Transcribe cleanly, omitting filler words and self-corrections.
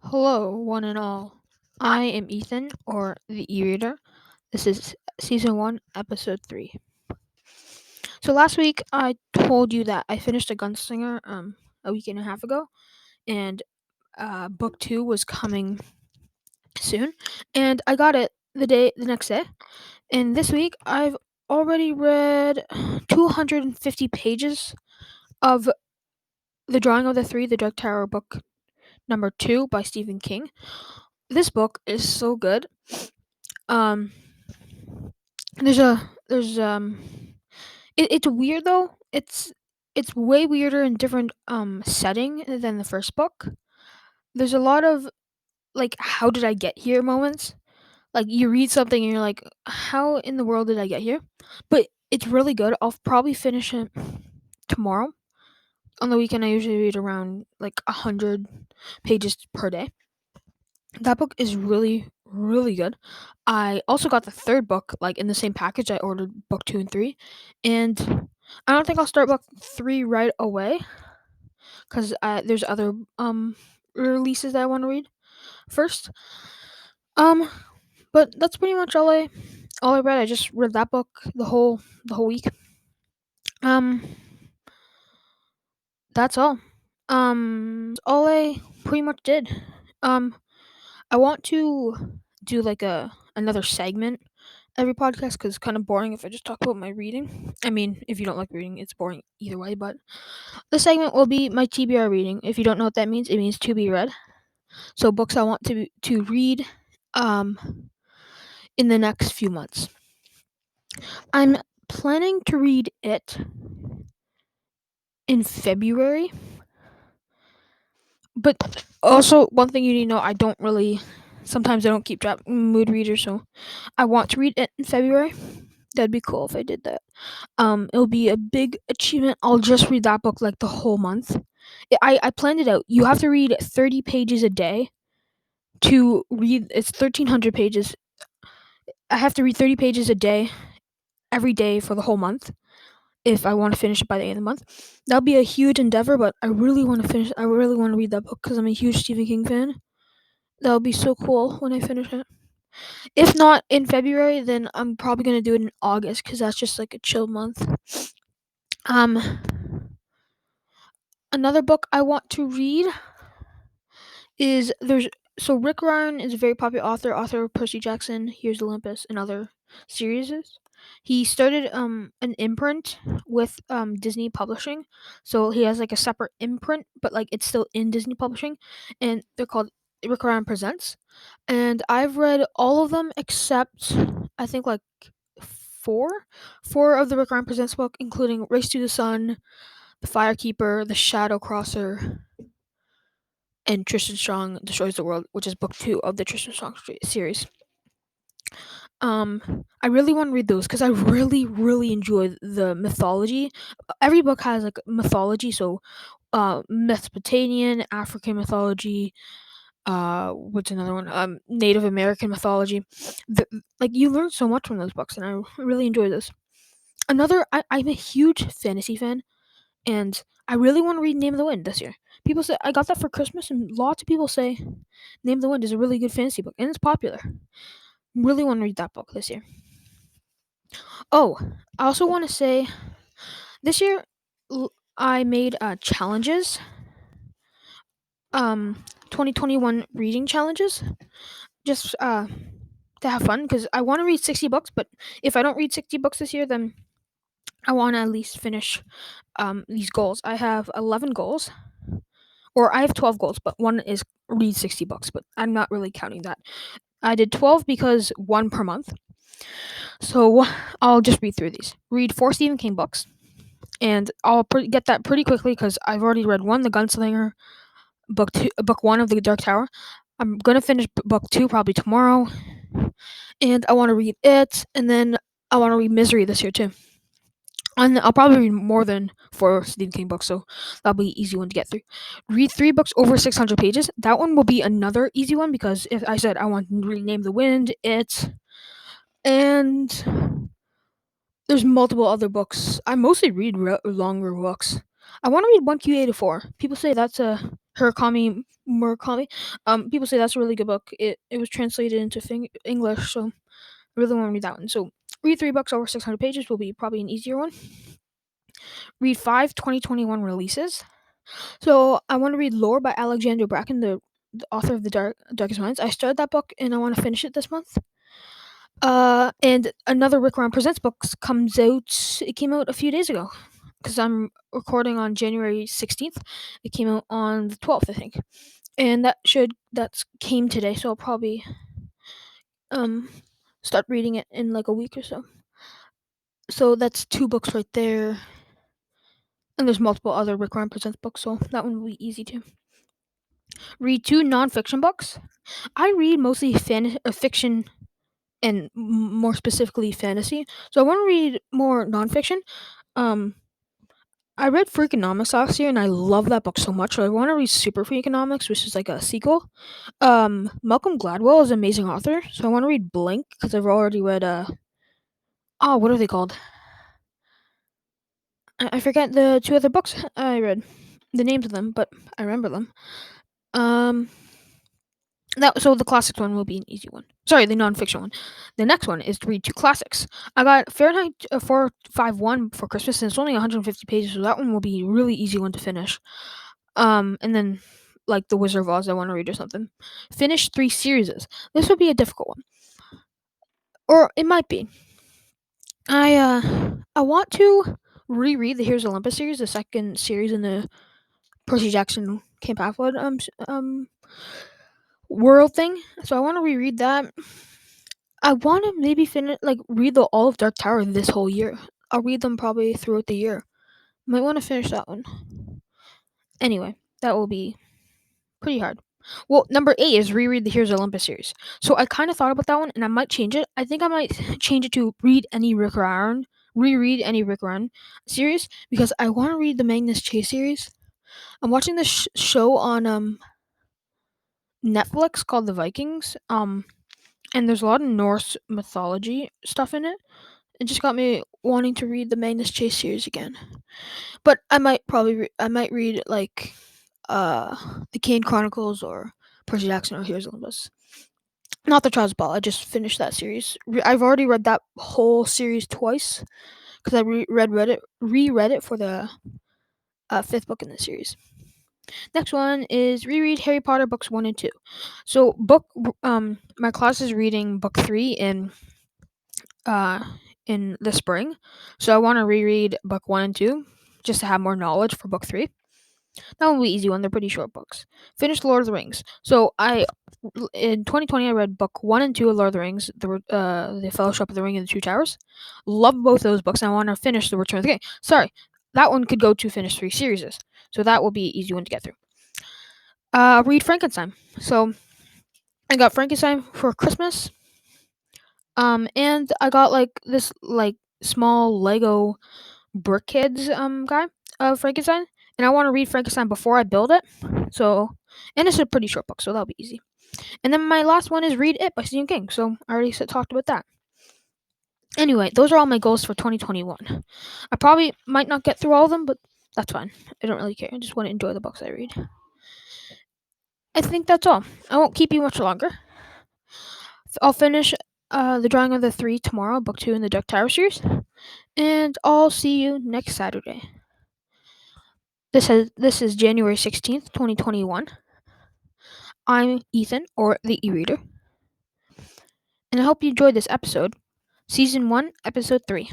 Hello, one and all. I am Ethan, or TheEreader. This is Season 1, Episode 3. So last week I told you that I finished a Gunslinger a week and a half ago, and Book 2 was coming soon, and I got it the next day. And this week I've already read 250 pages of The Drawing of the Three, the Dark Tower book number 2 by Stephen King. This book is so good. Um, there's it's weird though. It's way weirder in different setting than the first book. There's a lot of like how did I get here moments. Like you read something and you're like, how in the world did I get here? But it's really good. I'll probably finish it tomorrow. On the weekend I usually read around like 100 pages per day. That book is really, really good. I also got the third book, like in the same package. I ordered book 2 and 3. And I don't think I'll start book 3 right away because there's other releases that I want to read first. Um, but that's pretty much all I read. I just read that book the whole week. Um, that's all. All I pretty much did. Um, I want to do like another segment every podcast because it's kind of boring if I just talk about my reading. I mean, if you don't like reading, it's boring either way. But the segment will be my TBR reading. If you don't know what that means, it means to be read. So books I want to read, in the next few months. I'm planning to read it in February. But also, one thing you need to know, sometimes I don't keep track mood readers, so I want to read it in February. That'd be cool if I did that. It'll be a big achievement. I'll just read that book like the whole month. I planned it out. You have to read 30 pages a day to read. It's 1,300 pages. I have to read 30 pages a day every day for the whole month if I want to finish it by the end of the month. That'll be a huge endeavor, but I really want to finish. I really want to read that book because I'm a huge Stephen King fan. That'll be so cool when I finish it. If not in February, then I'm probably gonna do it in August because that's just like a chill month. Um, Another book I want to read is there's so Rick Ryan is a very popular author of Percy Jackson, Here's Olympus, and other series. He started an imprint with Disney Publishing, so he has like a separate imprint, but like it's still in Disney Publishing, and they're called Rick Ryan Presents. And I've read all of them except I think like four, four of the Rick Ryan Presents book, including Race to the Sun, The Firekeeper, The Shadow Crosser, and Tristan Strong Destroys the World, which is book 2 of the Tristan Strong series. I really want to read those because I really, really enjoy the mythology. Every book has like mythology, so Mesopotamian, African mythology. What's another one? Native American mythology. Like you learn so much from those books, and I really enjoy this. I'm a huge fantasy fan, and I really want to read Name of the Wind this year. People say I got that for Christmas, and lots of people say Name of the Wind is a really good fantasy book, and it's popular. Really want to read that book this year. Oh, I also want to say this year I made challenges. 2021 reading challenges, just to have fun because I want to read 60 books. But if I don't read 60 books this year, then I want to at least finish these goals. I have 11 goals, or I have 12 goals, but one is read 60 books. But I'm not really counting that. I did 12 because one per month. So I'll just read through these. Read 4 Stephen King books, and I'll get that pretty quickly because I've already read one, The Gunslinger, book 1 of The Dark Tower. I'm gonna finish book 2 probably tomorrow, and I want to read it, and then I want to read Misery this year too. And I'll probably read more than 4 Stephen King books, so that'll be an easy one to get through. Read 3 books over 600 pages. That one will be another easy one because if I said I want to rename the wind, and there's multiple other books. I mostly read longer books. I want to read 1Q84. People say that's a Murakami Murakami. People say that's a really good book. It was translated into English, so I really want to read that one. So read 3 books over 600 pages will be probably an easier one. Read 5 2021 releases. So I want to read Lore by Alexander Bracken, the author of the Darkest Minds. I started that book and I want to finish it this month. And another Rick Round Presents books comes out. It came out a few days ago because I'm recording on January 16th. It came out on the 12th, I think, and that's came today. So I'll probably um start reading it in like a week or so. So that's 2 books right there, and there's multiple other Rick Round Presents books, so that one will be easy too. Read 2 nonfiction books. I read mostly fiction and more specifically fantasy. So I want to read more nonfiction. Um, I read Freakonomics last year and I love that book so much. So I want to read Super Freakonomics, which is like a sequel. Malcolm Gladwell is an amazing author, so I want to read Blink because I've already read what are they called? I forget the 2 other books I read, the names of them, but I remember them. So the classics one will be an easy one. Sorry, the nonfiction one. The next one is to read 2 classics. I got Fahrenheit 451 for Christmas, and it's only 150 pages, so that one will be a really easy one to finish. And then like the Wizard of Oz, I want to read or something. Finish 3 series. This would be a difficult one, or it might be. I want to reread the Heroes of Olympus series, the second series in the Percy Jackson Camp Half-Blood world thing. So I want to reread that. I want to maybe finish read all of Dark Tower this whole year. I'll read them probably throughout the year. Might want to finish that one. Anyway, that will be pretty hard. Well, number 8 is reread the Heroes of Olympus series. So I kind of thought about that one, and I might change it. I think I might change it to reread any Rick Riordan series because I want to read the Magnus Chase series. I'm watching this show on Netflix called The Vikings. And there's a lot of Norse mythology stuff in it. It just got me wanting to read the Magnus Chase series again. But I might read the Kane Chronicles or Percy Jackson or Heroes of Olympus. Not the Trials Ball. I just finished that series. I've already read that whole series twice because I reread it for the 5th book in the series. Next one is reread Harry Potter books 1 and 2. So my class is reading book 3 in the spring, so I want to reread book 1 and 2 just to have more knowledge for book 3. That one will be easy one. They're pretty short books. Finished Lord of the Rings. So in 2020 I read book 1 and 2 of Lord of the Rings, the Fellowship of the Ring and the Two Towers. Love both those books. And I want to finish the Return of the King. Sorry, that one could go to finish 3 series. So that will be an easy one to get through. Read Frankenstein. So I got Frankenstein for Christmas. And I got this small Lego BrickKids guy of Frankenstein, and I want to read Frankenstein before I build it. So, and it's a pretty short book, so that'll be easy. And then my last one is read It by Stephen King. So I already talked about that. Anyway, those are all my goals for 2021. I probably might not get through all of them, but that's fine. I don't really care. I just want to enjoy the books I read. I think that's all. I won't keep you much longer. I'll finish the drawing of the 3 tomorrow, book 2 in the Dark Tower series, and I'll see you next Saturday. This is January 16th, 2021. I'm Ethan, or TheEreader, and I hope you enjoyed this episode, Season 1, Episode 3.